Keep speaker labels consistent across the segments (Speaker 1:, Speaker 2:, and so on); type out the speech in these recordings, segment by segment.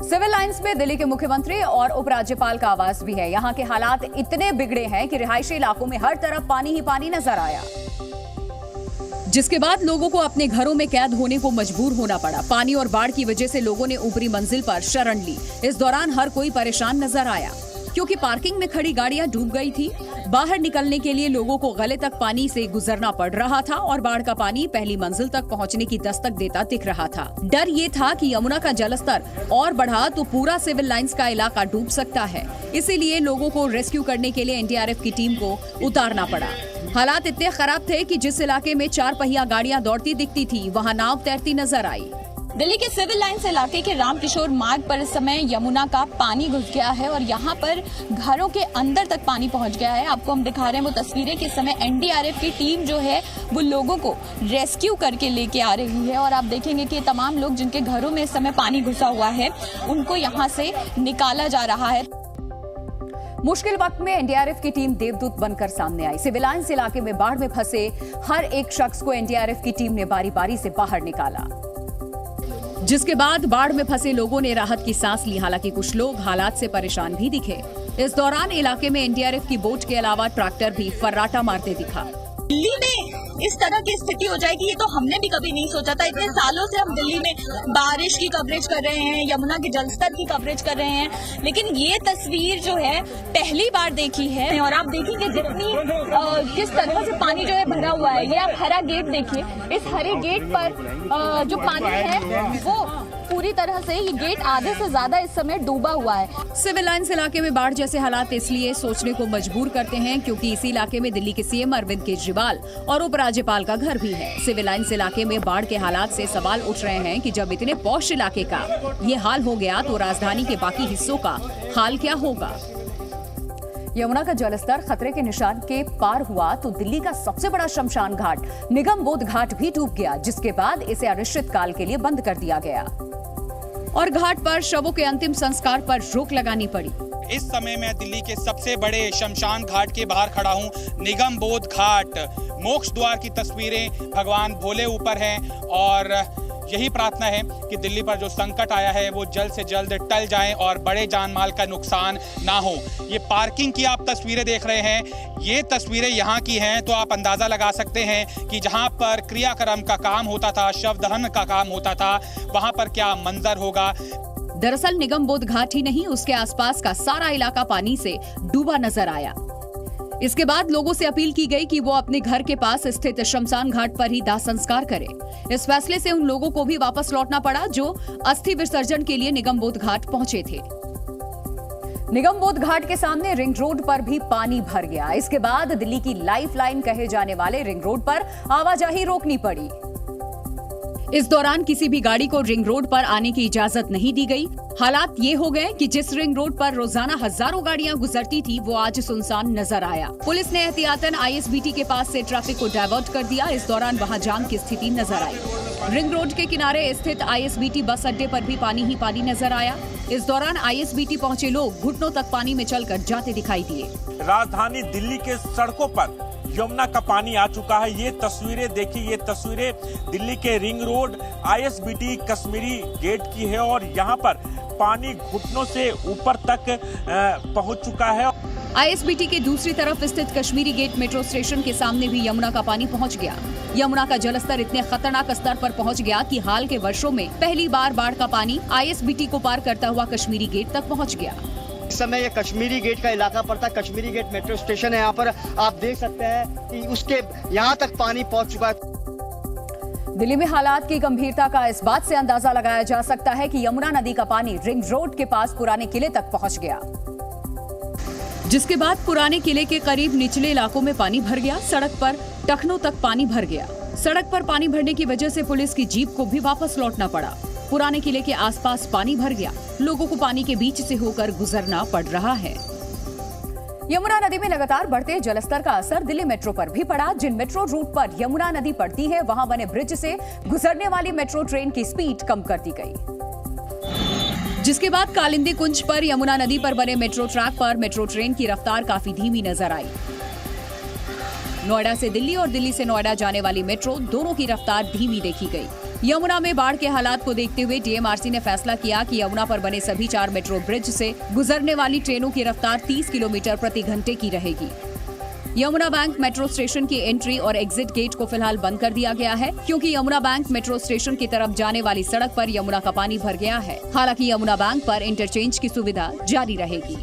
Speaker 1: Civil lines में दिल्ली के मुख्यमंत्री और उपराज्यपाल का आवास भी है। यहाँ के हालात इतने बिगड़े हैं कि रिहायशी इलाकों में हर तरफ पानी ही पानी नजर आया, जिसके बाद लोगों को अपने घरों में कैद होने को मजबूर होना पड़ा। पानी और बाढ़ की वजह से लोगों ने ऊपरी मंजिल पर शरण ली। इस दौरान हर कोई परेशान नजर आया क्योंकि पार्किंग में खड़ी गाड़ियां डूब गई थी। बाहर निकलने के लिए लोगों को गले तक पानी से गुजरना पड़ रहा था और बाढ़ का पानी पहली मंजिल तक पहुंचने की दस्तक देता दिख रहा था। डर ये था कि यमुना का जलस्तर और बढ़ा तो पूरा सिविल लाइंस का इलाका डूब सकता है। इसीलिए लोगों को रेस्क्यू करने के लिए एनडीआरएफ की टीम को उतारना पड़ा। हालात इतने खराब थे कि जिस इलाके में 4 पहिया गाड़ियां दौड़ती दिखती थी, वहाँ नाव तैरती नजर आई।
Speaker 2: दिल्ली के सिविल लाइंस इलाके के रामकिशोर मार्ग पर इस समय यमुना का पानी घुस गया है और यहाँ पर घरों के अंदर तक पानी पहुँच गया है। आपको हम दिखा रहे हैं वो तस्वीरें कि इस समय एनडीआरएफ की टीम जो है वो लोगों को रेस्क्यू करके लेके आ रही है और आप देखेंगे कि तमाम लोग जिनके घरों में इस समय पानी घुसा हुआ है उनको यहाँ से निकाला जा रहा है।
Speaker 1: मुश्किल वक्त में एनडीआरएफ की टीम देवदूत बनकर सामने आई। सिविल लाइंस इलाके में बाढ़ में फंसे हर एक शख्स को एनडीआरएफ की टीम ने बारी बारी से बाहर निकाला, जिसके बाद बाढ़ में फंसे लोगों ने राहत की सांस ली। हालांकि कुछ लोग हालात से परेशान भी दिखे। इस दौरान इलाके में एनडीआरएफ की बोट के अलावा ट्रैक्टर भी फर्राटा मारते दिखा।
Speaker 2: दिल्ली में इस तरह की स्थिति हो जाएगी ये तो हमने भी कभी नहीं सोचा था। इतने सालों से हम दिल्ली में बारिश की कवरेज कर रहे हैं, यमुना के जलस्तर की कवरेज कर रहे हैं, लेकिन ये तस्वीर जो है पहली बार देखी है। और आप देखेंगे किस तरह से पानी जो है भरा हुआ है। ये आप हरा गेट देखिए, इस हरे गेट पर जो पानी है वो पूरी तरह से ये गेट आधे से ज्यादा इस समय डूबा हुआ है।
Speaker 1: सिविल लाइंस इलाके में बाढ़ जैसे हालात इसलिए सोचने को मजबूर करते हैं क्योंकि इसी इलाके में दिल्ली के सीएम अरविंद केजरीवाल और उपराज्यपाल का घर भी है। सिविल लाइंस इलाके में बाढ़ के हालात से सवाल उठ रहे हैं कि जब इतने पॉश इलाके का ये हाल हो गया तो राजधानी के बाकी हिस्सों का हाल क्या होगा। यमुना का जलस्तर खतरे के निशान के पार हुआ तो दिल्ली का सबसे बड़ा शमशान घाट निगम बोध घाट भी डूब गया, जिसके बाद इसे अनिश्चित काल के लिए बंद कर दिया गया और घाट पर शवों के अंतिम संस्कार पर रोक लगानी पड़ी।
Speaker 3: इस समय मैं दिल्ली के सबसे बड़े शमशान घाट के बाहर खड़ा हूं, निगम बोध घाट। मोक्ष द्वार की तस्वीरें भगवान भोले ऊपर हैं और यही प्रार्थना है कि दिल्ली पर जो संकट आया है वो जल्द से जल्द टल जाए और बड़े जान माल का नुकसान ना हो। ये पार्किंग की आप तस्वीरें देख रहे हैं, ये तस्वीरें यहाँ की हैं तो आप अंदाजा लगा सकते हैं कि जहाँ पर क्रियाक्रम का काम होता था, शव दहन का काम होता था, वहाँ पर क्या मंजर होगा।
Speaker 1: दरअसल निगम बोध घाट ही नहीं, उसके आसपास का सारा इलाका पानी से डूबा नजर आया। इसके बाद लोगों से अपील की गई कि वो अपने घर के पास स्थित शमशान घाट पर ही दाह संस्कार करें। इस फैसले से उन लोगों को भी वापस लौटना पड़ा जो अस्थि विसर्जन के लिए निगम बोध घाट पहुंचे थे। निगम बोध घाट के सामने रिंग रोड पर भी पानी भर गया। इसके बाद दिल्ली की लाइफलाइन कहे जाने वाले रिंग रोड पर आवाजाही रोकनी पड़ी। इस दौरान किसी भी गाड़ी को रिंग रोड पर आने की इजाजत नहीं दी गई। हालात ये हो गए कि जिस रिंग रोड पर रोजाना हजारों गाड़ियां गुजरती थी वो आज सुनसान नजर आया। पुलिस ने एहतियातन आईएसबीटी के पास से ट्रैफिक को डाइवर्ट कर दिया। इस दौरान वहां जाम की स्थिति नजर आई। रिंग रोड के किनारे स्थित आईएसबीटी बस अड्डे पर भी पानी ही पानी नजर आया। इस दौरान आईएसबीटी पहुंचे लोग घुटनों तक पानी में चलकर जाते दिखाई दिए।
Speaker 4: राजधानी दिल्ली के सड़कों पर यमुना का पानी आ चुका है। ये तस्वीरें देखिए, ये तस्वीरें दिल्ली के ring road ISBT Kashmiri gate की है और यहाँ पर पानी घुटनों से ऊपर तक पहुँच चुका है।
Speaker 1: आईएसबीटी के दूसरी तरफ स्थित कश्मीरी गेट मेट्रो स्टेशन के सामने भी यमुना का पानी पहुंच गया। यमुना का जलस्तर इतने खतरनाक स्तर पर पहुंच गया कि हाल के वर्षों में पहली बार बाढ़ का पानी आईएसबीटी को पार करता हुआ कश्मीरी गेट तक पहुंच गया।
Speaker 5: इस समय ये कश्मीरी गेट का इलाका पड़ता है। कश्मीरी गेट मेट्रो स्टेशन है। यहाँ पर आप देख सकते हैं कि उसके यहाँ तक पानी पहुंच चुका है।
Speaker 1: दिल्ली में हालात की गंभीरता का इस बात से अंदाजा लगाया जा सकता है कि यमुना नदी का पानी रिंग रोड के पास पुराने किले तक पहुंच गया, जिसके बाद पुराने किले के करीब निचले इलाकों में पानी भर गया। सड़क पर टखनों तक पानी भर गया। सड़क पर पानी भरने की वजह से पुलिस की जीप को भी वापस लौटना पड़ा। पुराने किले के आसपास पानी भर गया। लोगों को पानी के बीच से होकर गुजरना पड़ रहा है। यमुना नदी में लगातार बढ़ते जलस्तर का असर दिल्ली मेट्रो पर भी पड़ा। जिन मेट्रो रूट पर यमुना नदी पड़ती है वहां बने ब्रिज से गुजरने वाली मेट्रो ट्रेन की स्पीड कम कर दी गई, जिसके बाद कालिंदी कुंज पर यमुना नदी पर बने मेट्रो ट्रैक पर मेट्रो ट्रेन की रफ्तार काफी धीमी नजर आई। नोएडा से दिल्ली और दिल्ली से नोएडा जाने वाली मेट्रो दोनों की रफ्तार धीमी देखी गई। यमुना में बाढ़ के हालात को देखते हुए डीएमआरसी ने फैसला किया कि यमुना पर बने सभी 4 मेट्रो ब्रिज से गुजरने वाली ट्रेनों की रफ्तार 30 किलोमीटर प्रति घंटे की रहेगी। यमुना बैंक मेट्रो स्टेशन की एंट्री और एग्जिट गेट को फिलहाल बंद कर दिया गया है, क्योंकि यमुना बैंक मेट्रो स्टेशन की तरफ जाने वाली सड़क पर यमुना का पानी भर गया है। हालांकि यमुना बैंक पर इंटरचेंज की सुविधा जारी रहेगी।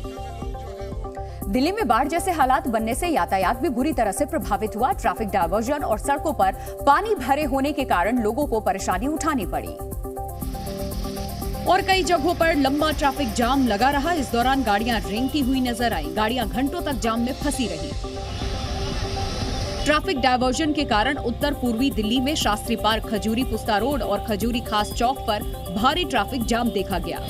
Speaker 1: दिल्ली में बाढ़ जैसे हालात बनने से यातायात भी बुरी तरह से प्रभावित हुआ। ट्रैफिक डायवर्जन और सड़कों पर पानी भरे होने के कारण लोगों को परेशानी उठानी पड़ी और कई जगहों पर लंबा ट्रैफिक जाम लगा रहा। इस दौरान गाड़ियां रेंगती हुई नजर आई। गाड़ियां घंटों तक जाम में फंसी रही। ट्रैफिक डायवर्जन के कारण उत्तर पूर्वी दिल्ली में शास्त्री पार्क, खजूरी पुस्ता रोड और खजूरी खास चौक पर भारी ट्रैफिक जाम देखा गया।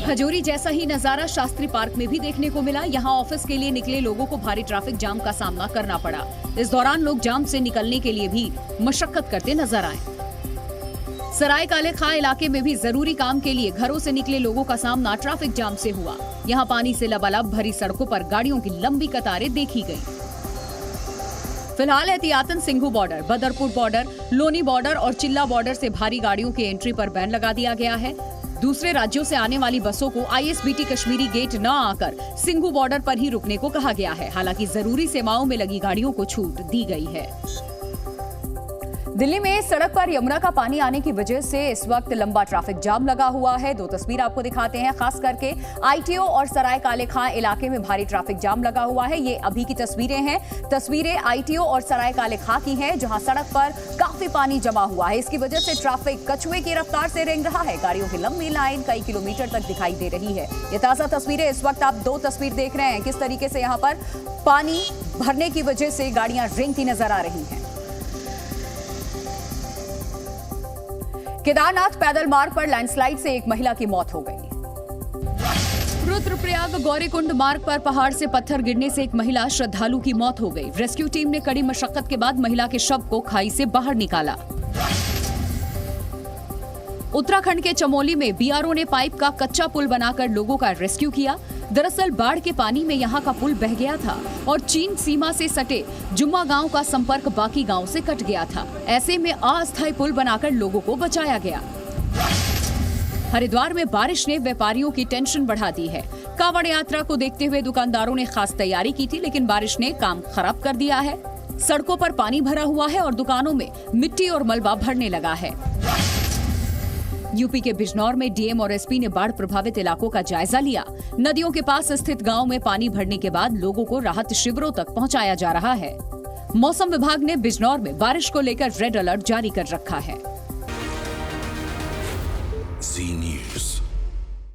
Speaker 1: खजूरी जैसा ही नजारा शास्त्री पार्क में भी देखने को मिला। यहां ऑफिस के लिए निकले लोगों को भारी ट्रैफिक जाम का सामना करना पड़ा। इस दौरान लोग जाम से निकलने के लिए भी मशक्कत करते नजर आए। सराय काले खां इलाके में भी जरूरी काम के लिए घरों से निकले लोगों का सामना ट्रैफिक जाम से हुआ। यहां पानी से लबालब भरी सड़कों पर गाड़ियों की लंबी कतारें देखी गई। फिलहाल एहतियातन Singhu border, Badarpur border, Loni border और चिल्ला बॉर्डर से भारी गाड़ियों की एंट्री पर बैन लगा दिया गया है। दूसरे राज्यों से आने वाली बसों को आईएसबीटी कश्मीरी गेट न आकर सिंघू बॉर्डर पर ही रुकने को कहा गया है। हालांकि जरूरी सेवाओं में लगी गाड़ियों को छूट दी गई है। दिल्ली में सड़क पर यमुना का पानी आने की वजह से इस वक्त लंबा ट्रैफिक जाम लगा हुआ है। 2 तस्वीर आपको दिखाते हैं। खास करके आईटीओ और सराय काले खां इलाके में भारी ट्रैफिक जाम लगा हुआ है। ये अभी की तस्वीरें हैं। तस्वीरें आईटीओ और सराय काले खां की हैं, जहां सड़क पर काफी पानी जमा हुआ है। इसकी वजह से ट्रैफिक कछुए की रफ्तार से रेंग रहा है। गाड़ियों की लंबी लाइन कई किलोमीटर तक दिखाई दे रही है। ये ताजा तस्वीरें। इस वक्त आप 2 तस्वीर देख रहे हैं, किस तरीके से यहाँ पर पानी भरने की वजह से गाड़ियां रेंगती नजर आ रही हैं। केदारनाथ पैदल मार्ग पर लैंडस्लाइड से एक महिला की मौत हो गई। रुद्रप्रयाग गौरीकुंड मार्ग पर पहाड़ से पत्थर गिरने से एक महिला श्रद्धालु की मौत हो गई। रेस्क्यू टीम ने कड़ी मशक्कत के बाद महिला के शव को खाई से बाहर निकाला। उत्तराखंड के चमोली में बीआरओ ने पाइप का कच्चा पुल बनाकर लोगों का रेस्क्यू किया। दरअसल बाढ़ के पानी में यहां का पुल बह गया था और चीन सीमा से सटे जुम्मा गांव का संपर्क बाकी गांव से कट गया था। ऐसे में अस्थायी पुल बनाकर लोगों को बचाया गया। हरिद्वार में बारिश ने व्यापारियों की टेंशन बढ़ा दी है। कांवड़ यात्रा को देखते हुए दुकानदारों ने खास तैयारी की थी, लेकिन बारिश ने काम खराब कर दिया है। सड़कों पर पानी भरा हुआ है और दुकानों में मिट्टी और मलबा भरने लगा है। यूपी के बिजनौर में डीएम और एसपी ने बाढ़ प्रभावित इलाकों का जायजा लिया। नदियों के पास स्थित गांव में पानी भरने के बाद लोगों को राहत शिविरों तक पहुंचाया जा रहा है। मौसम विभाग ने बिजनौर में बारिश को लेकर रेड अलर्ट जारी कर रखा है।
Speaker 6: Zee News।